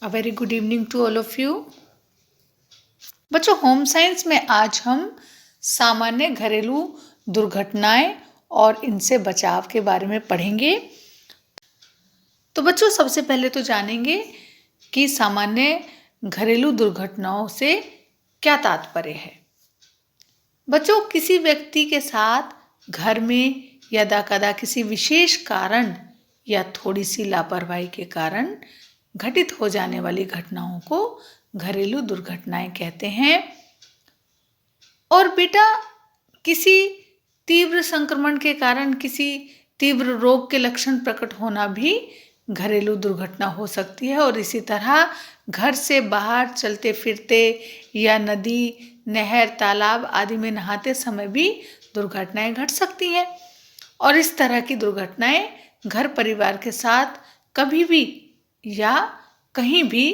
A very good evening to all of you. बच्चों, home science में आज हम सामान्य घरेलू दुर्घटनाएं और इनसे बचाव के बारे में पढ़ेंगे। तो बच्चों, सबसे पहले तो जानेंगे कि सामान्य घरेलू दुर्घटनाओं से क्या तात्पर्य है। बच्चों, किसी व्यक्ति के साथ घर में यदाकदा किसी विशेष कारण या थोड़ी सी लापरवाही के कारण घटित हो जाने वाली घटनाओं को घरेलू दुर्घटनाएं कहते हैं। और बेटा, किसी तीव्र संक्रमण के कारण किसी तीव्र रोग के लक्षण प्रकट होना भी घरेलू दुर्घटना हो सकती है। और इसी तरह घर से बाहर चलते फिरते या नदी, नहर, तालाब आदि में नहाते समय भी दुर्घटनाएं घट सकती हैं। और इस तरह की दुर्घटनाएं घर परिवार के साथ कभी भी या कहीं भी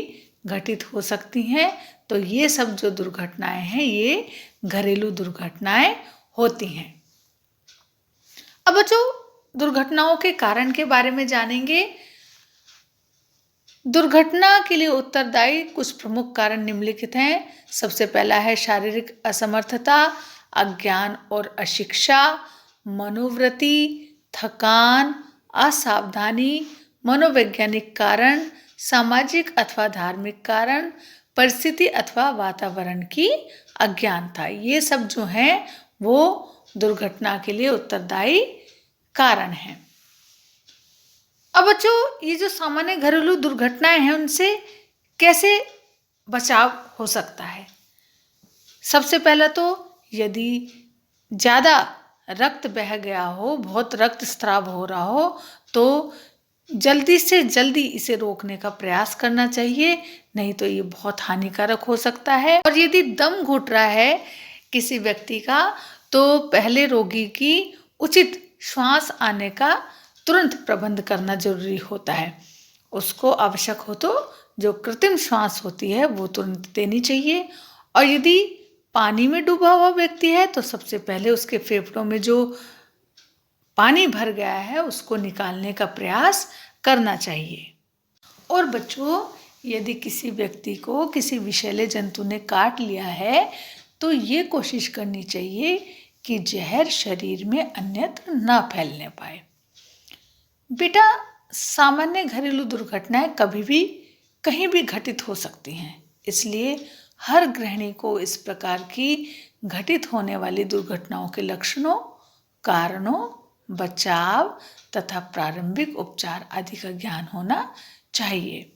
घटित हो सकती हैं। तो ये सब जो दुर्घटनाएं हैं ये घरेलू दुर्घटनाएं होती हैं। अब बच्चों, दुर्घटनाओं के कारण के बारे में जानेंगे। दुर्घटना के लिए उत्तरदायी कुछ प्रमुख कारण निम्नलिखित हैं। सबसे पहला है शारीरिक असमर्थता, अज्ञान और अशिक्षा, मनोवृत्ति, थकान, असावधानी, मनोवैज्ञानिक कारण, सामाजिक अथवा धार्मिक कारण, परिस्थिति अथवा वातावरण की अज्ञानता। ये सब जो हैं वो दुर्घटना के लिए उत्तरदायी कारण हैं। अब बच्चों, ये जो सामान्य घरेलू दुर्घटनाएं हैं उनसे कैसे बचाव हो सकता है। सबसे पहला तो यदि ज़्यादा रक्त बह गया हो, बहुत रक्त स्राव हो रहा हो, तो जल्दी से जल्दी इसे रोकने का प्रयास करना चाहिए, नहीं तो ये बहुत हानिकारक हो सकता है। और यदि दम घुट रहा है किसी व्यक्ति का, तो पहले रोगी की उचित श्वास आने का तुरंत प्रबंध करना जरूरी होता है। उसको आवश्यक हो तो जो कृत्रिम श्वास होती है वो तुरंत देनी चाहिए। और यदि पानी में डूबा हुआ व्यक्ति है तो सबसे पहले उसके फेफड़ों में जो पानी भर गया है उसको निकालने का प्रयास करना चाहिए। और बच्चों, यदि किसी व्यक्ति को किसी विषैले जंतु ने काट लिया है तो ये कोशिश करनी चाहिए कि जहर शरीर में अन्यत्र न फैलने पाए। बेटा, सामान्य घरेलू दुर्घटनाएं कभी भी कहीं भी घटित हो सकती हैं, इसलिए हर गृहिणी को इस प्रकार की घटित होने वाली दुर्घटनाओं के लक्षणों, कारणों, बचाव तथा प्रारंभिक उपचार आदि का ज्ञान होना चाहिए।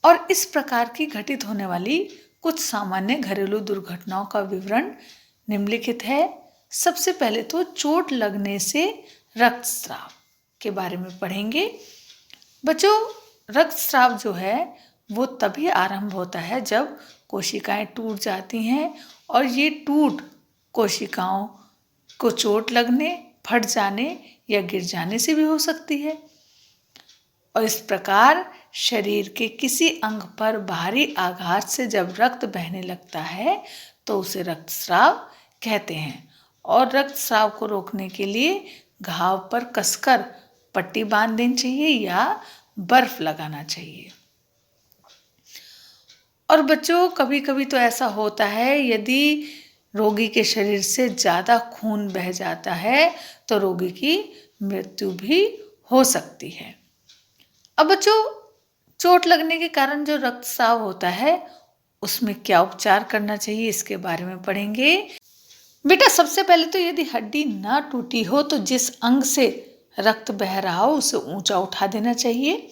और इस प्रकार की घटित होने वाली कुछ सामान्य घरेलू दुर्घटनाओं का विवरण निम्नलिखित है। सबसे पहले तो चोट लगने से रक्तस्राव के बारे में पढ़ेंगे। बच्चों, रक्तस्राव जो है वो तभी आरंभ होता है जब कोशिकाएं टूट जाती हैं। और ये टूट कोशिकाओं को चोट लगने, फट जाने या गिर जाने से भी हो सकती है। और इस प्रकार शरीर के किसी अंग पर बाहरी आघात से जब रक्त बहने लगता है तो उसे रक्तस्राव कहते हैं। और रक्तस्राव को रोकने के लिए घाव पर कसकर पट्टी बांध देनी चाहिए या बर्फ लगाना चाहिए। और बच्चों, कभी कभी तो ऐसा होता है, यदि रोगी के शरीर से ज़्यादा खून बह जाता है तो रोगी की मृत्यु भी हो सकती है। अब बच्चों, चोट लगने के कारण जो रक्तस्राव होता है उसमें क्या उपचार करना चाहिए इसके बारे में पढ़ेंगे। बेटा, सबसे पहले तो यदि हड्डी ना टूटी हो तो जिस अंग से रक्त बह रहा हो उसे ऊंचा उठा देना चाहिए।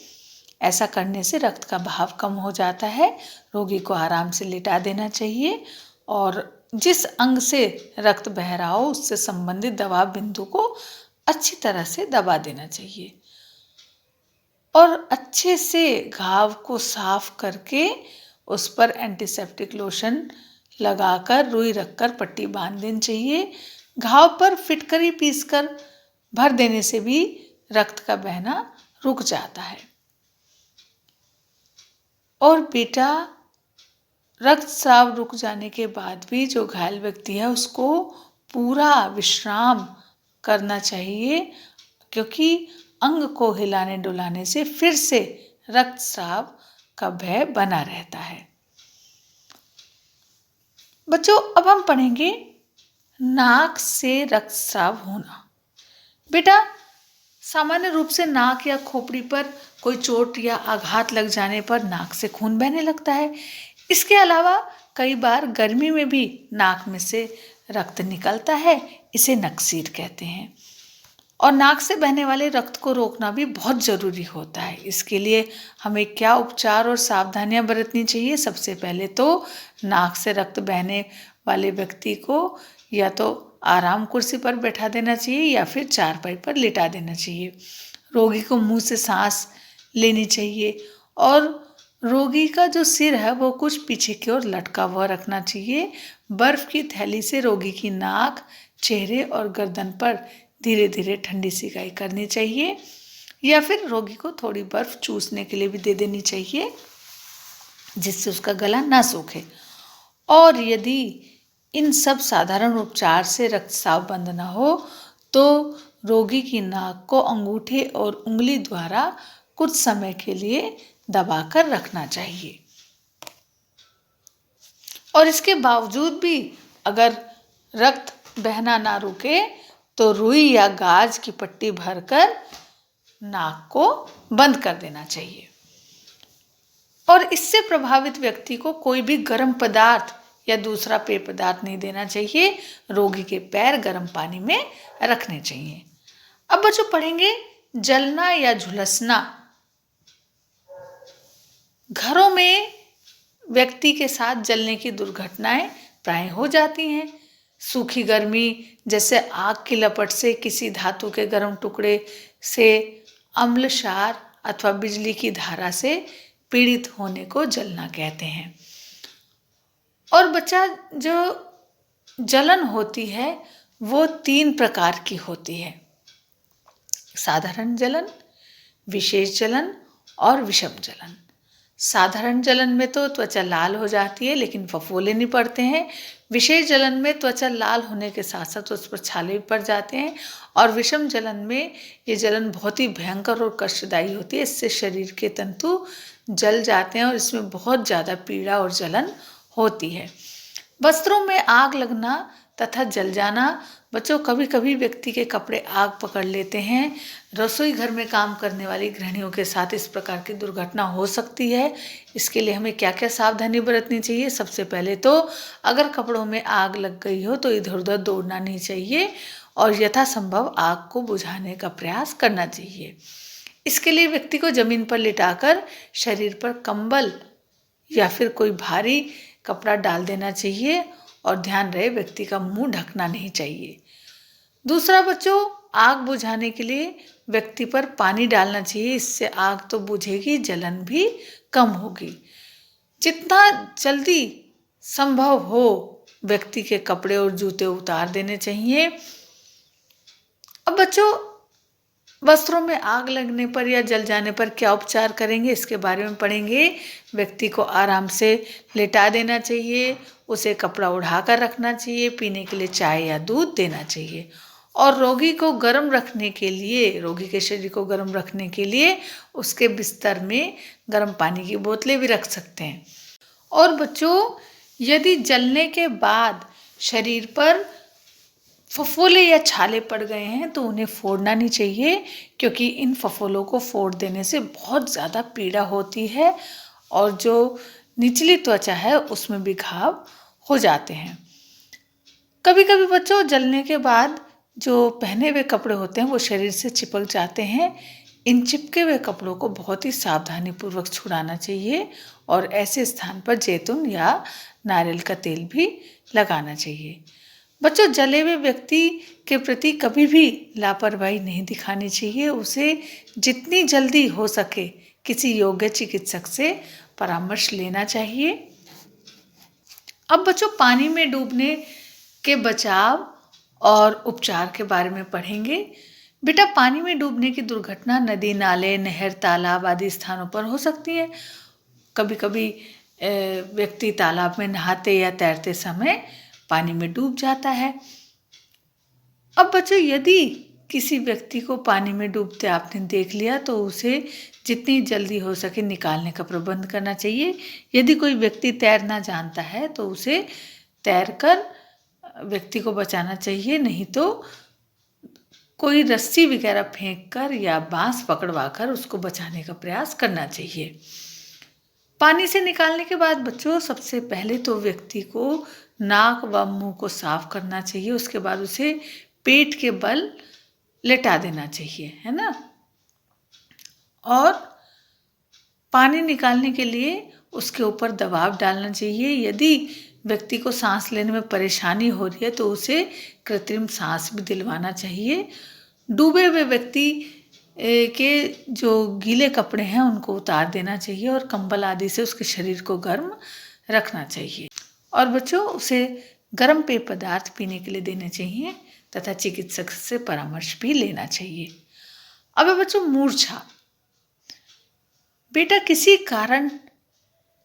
ऐसा करने से रक्त का बहाव कम हो जाता है। रोगी को आराम से लिटा देना चाहिए और जिस अंग से रक्त बह रहा हो उससे संबंधित दबाव बिंदु को अच्छी तरह से दबा देना चाहिए। और अच्छे से घाव को साफ करके उस पर एंटीसेप्टिक लोशन लगाकर रुई रखकर पट्टी बांध देनी चाहिए। घाव पर फिटकरी पीसकर भर देने से भी रक्त का बहना रुक जाता है। और बेटा, रक्तस्राव रुक जाने के बाद भी जो घायल व्यक्ति है उसको पूरा विश्राम करना चाहिए, क्योंकि अंग को हिलाने डुलाने से फिर से रक्तस्राव का भय बना रहता है। बच्चों, अब हम पढ़ेंगे नाक से रक्तस्राव होना। बेटा, सामान्य रूप से नाक या खोपड़ी पर कोई चोट या आघात लग जाने पर नाक से खून बहने लगता है। इसके अलावा कई बार गर्मी में भी नाक में से रक्त निकलता है, इसे नक्सीर कहते हैं। और नाक से बहने वाले रक्त को रोकना भी बहुत ज़रूरी होता है। इसके लिए हमें क्या उपचार और सावधानियां बरतनी चाहिए? सबसे पहले तो नाक से रक्त बहने वाले व्यक्ति को या तो आराम कुर्सी पर बैठा देना चाहिए या फिर चारपाई पर लिटा देना चाहिए। रोगी को मुंह से सांस लेनी चाहिए और रोगी का जो सिर है वो कुछ पीछे की ओर लटका हुआ रखना चाहिए। बर्फ की थैली से रोगी की नाक, चेहरे और गर्दन पर धीरे धीरे ठंडी सिकाई करनी चाहिए या फिर रोगी को थोड़ी बर्फ चूसने के लिए भी दे देनी चाहिए, जिससे उसका गला ना सूखे। और यदि इन सब साधारण उपचार से रक्तस्राव बंद ना हो तो रोगी की नाक को अंगूठे और उंगली द्वारा कुछ समय के लिए दबाकर रखना चाहिए। और इसके बावजूद भी अगर रक्त बहना ना रुके तो रुई या गाज की पट्टी भरकर नाक को बंद कर देना चाहिए। और इससे प्रभावित व्यक्ति को कोई भी गर्म पदार्थ या दूसरा पेय पदार्थ नहीं देना चाहिए। रोगी के पैर गर्म पानी में रखने चाहिए। अब बच्चों पढ़ेंगे जलना या झुलसना। घरों में व्यक्ति के साथ जलने की दुर्घटनाएं प्राय हो जाती हैं। सूखी गर्मी जैसे आग की लपट से किसी धातु के गर्म टुकड़े से, अम्ल क्षार अथवा बिजली की धारा से पीड़ित होने को जलना कहते हैं। और बच्चा, जो जलन होती है वो 3 प्रकार की होती है: साधारण जलन, विशेष जलन और विषम जलन। साधारण जलन में तो त्वचा लाल हो जाती है लेकिन फफोले नहीं पड़ते हैं। विशेष जलन में त्वचा लाल होने के साथ साथ उस पर छाले भी पड़ जाते हैं। और विषम जलन में ये जलन बहुत ही भयंकर और कष्टदायी होती है। इससे शरीर के तंतु जल जाते हैं और इसमें बहुत ज़्यादा पीड़ा और जलन होती है। वस्त्रों में आग लगना तथा जल जाना। बच्चों, कभी कभी व्यक्ति के कपड़े आग पकड़ लेते हैं। रसोई घर में काम करने वाली गृहिणियों के साथ इस प्रकार की दुर्घटना हो सकती है। इसके लिए हमें क्या क्या सावधानी बरतनी चाहिए? सबसे पहले तो अगर कपड़ों में आग लग गई हो तो इधर उधर दौड़ना नहीं चाहिए और यथासंभव आग को बुझाने का प्रयास करना चाहिए। इसके लिए व्यक्ति को जमीन पर लिटाकर शरीर पर कंबल या फिर कोई भारी कपड़ा डाल देना चाहिए और ध्यान रहे व्यक्ति का मुंह ढकना नहीं चाहिए। दूसरा बच्चों, आग बुझाने के लिए व्यक्ति पर पानी डालना चाहिए। इससे आग तो बुझेगी, जलन भी कम होगी। जितना जल्दी संभव हो व्यक्ति के कपड़े और जूते उतार देने चाहिए। अब बच्चों, वस्त्रों में आग लगने पर या जल जाने पर क्या उपचार करेंगे इसके बारे में पढ़ेंगे। व्यक्ति को आराम से लेटा देना चाहिए, उसे कपड़ा उड़ाकर रखना चाहिए, पीने के लिए चाय या दूध देना चाहिए। और रोगी को गर्म रखने के लिए, रोगी के शरीर को गर्म रखने के लिए उसके बिस्तर में गर्म पानी की बोतलें भी रख सकते हैं। और बच्चों, यदि जलने के बाद शरीर पर फफोले या छाले पड़ गए हैं तो उन्हें फोड़ना नहीं चाहिए, क्योंकि इन फफोलों को फोड़ देने से बहुत ज़्यादा पीड़ा होती है और जो निचली त्वचा है उसमें भी घाव हो जाते हैं। कभी कभी बच्चों, जलने के बाद जो पहने हुए कपड़े होते हैं वो शरीर से चिपक जाते हैं। इन चिपके हुए कपड़ों को बहुत ही सावधानी पूर्वक छुड़ाना चाहिए और ऐसे स्थान पर जैतून या नारियल का तेल भी लगाना चाहिए। बच्चों, जले हुए व्यक्ति के प्रति कभी भी लापरवाही नहीं दिखानी चाहिए। उसे जितनी जल्दी हो सके किसी योग्य चिकित्सक से परामर्श लेना चाहिए। अब बच्चों, पानी में डूबने के बचाव और उपचार के बारे में पढ़ेंगे। बेटा, पानी में डूबने की दुर्घटना नदी, नाले, नहर, तालाब आदि स्थानों पर हो सकती है। कभी कभी व्यक्ति तालाब में नहाते या तैरते समय पानी में डूब जाता है। अब बच्चों, यदि किसी व्यक्ति को पानी में डूबते आपने देख लिया तो उसे जितनी जल्दी हो सके निकालने का प्रबंध करना चाहिए। यदि कोई व्यक्ति तैरना जानता है तो उसे तैरकर व्यक्ति को बचाना चाहिए, नहीं तो कोई रस्सी वगैरह फेंककर या बांस पकड़वाकर उसको बचाने का प्रयास करना चाहिए। पानी से निकालने के बाद बच्चों सबसे पहले तो व्यक्ति को नाक व मुंह को साफ करना चाहिए, उसके बाद उसे पेट के बल लेटा देना चाहिए, है ना। और पानी निकालने के लिए उसके ऊपर दबाव डालना चाहिए। यदि व्यक्ति को सांस लेने में परेशानी हो रही है तो उसे कृत्रिम सांस भी दिलवाना चाहिए। डूबे हुए व्यक्ति के जो गीले कपड़े हैं उनको उतार देना चाहिए और कंबल आदि से उसके शरीर को गर्म रखना चाहिए। और बच्चों उसे गर्म पेय पदार्थ पीने के लिए देने चाहिए तथा चिकित्सक से परामर्श भी लेना चाहिए। अब बच्चों मूर्छा। बेटा किसी कारण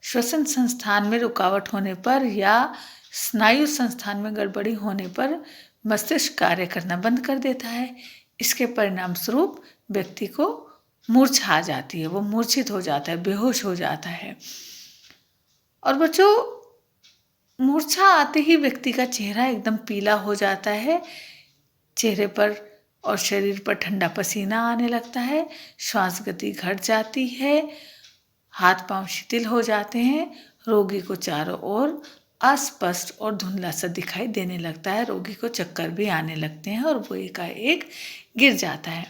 श्वसन संस्थान में रुकावट होने पर या स्नायु संस्थान में गड़बड़ी होने पर मस्तिष्क कार्य करना बंद कर देता है। इसके परिणाम स्वरूप व्यक्ति को मूर्छा आ जाती है, वो मूर्छित हो जाता है, बेहोश हो जाता है। और बच्चों मूर्छा आते ही व्यक्ति का चेहरा एकदम पीला हो जाता है, चेहरे पर और शरीर पर ठंडा पसीना आने लगता है, श्वास गति घट जाती है, हाथ पांव शिथिल हो जाते हैं, रोगी को चारों ओर अस्पष्ट और धुंधला सा दिखाई देने लगता है, रोगी को चक्कर भी आने लगते हैं और वो एकाएक गिर जाता है।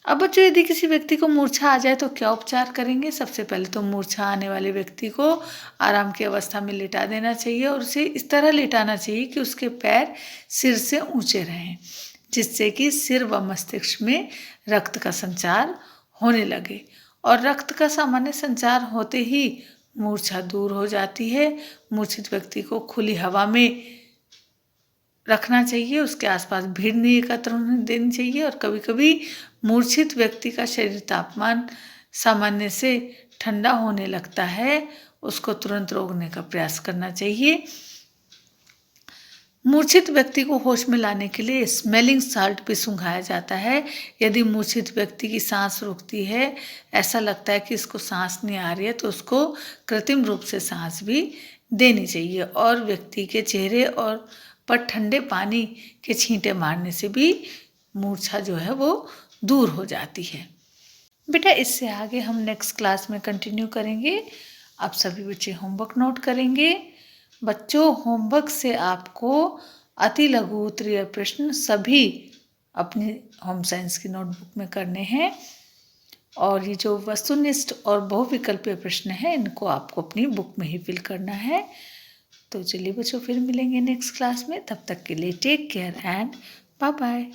अब बच्चों यदि किसी व्यक्ति को मूर्छा आ जाए तो क्या उपचार करेंगे? सबसे पहले तो मूर्छा आने वाले व्यक्ति को आराम की अवस्था में लिटा देना चाहिए और उसे इस तरह लिटाना चाहिए कि उसके पैर सिर से ऊंचे रहें, जिससे कि सिर व मस्तिष्क में रक्त का संचार होने लगे। और रक्त का सामान्य संचार होते ही मूर्छा दूर हो जाती है। मूर्छित व्यक्ति को खुली हवा में रखना चाहिए, उसके आसपास भीड़ नहीं एकत्र होने देनी चाहिए। और कभी कभी मूर्छित व्यक्ति का शरीर तापमान सामान्य से ठंडा होने लगता है, उसको तुरंत रोकने का प्रयास करना चाहिए। मूर्छित व्यक्ति को होश में लाने के लिए स्मेलिंग साल्ट भी सुंघाया जाता है। यदि मूर्छित व्यक्ति की सांस रुकती है, ऐसा लगता है कि इसको सांस नहीं आ रही है, तो उसको कृत्रिम रूप से सांस भी देनी चाहिए। और व्यक्ति के चेहरे और पर ठंडे पानी के छींटे मारने से भी मूर्छा जो है वो दूर हो जाती है। बेटा इससे आगे हम नेक्स्ट क्लास में कंटिन्यू करेंगे। आप सभी बच्चे होमवर्क नोट करेंगे। बच्चों होमवर्क से आपको अति लघु उत्तरीय प्रश्न सभी अपनी होम साइंस की नोटबुक में करने हैं और ये जो वस्तुनिष्ठ और बहुविकल्पीय प्रश्न हैं इनको आपको अपनी बुक में ही फिल करना है। तो चलिए बच्चों फिर मिलेंगे नेक्स्ट क्लास में, तब तक के लिए take care and bye bye.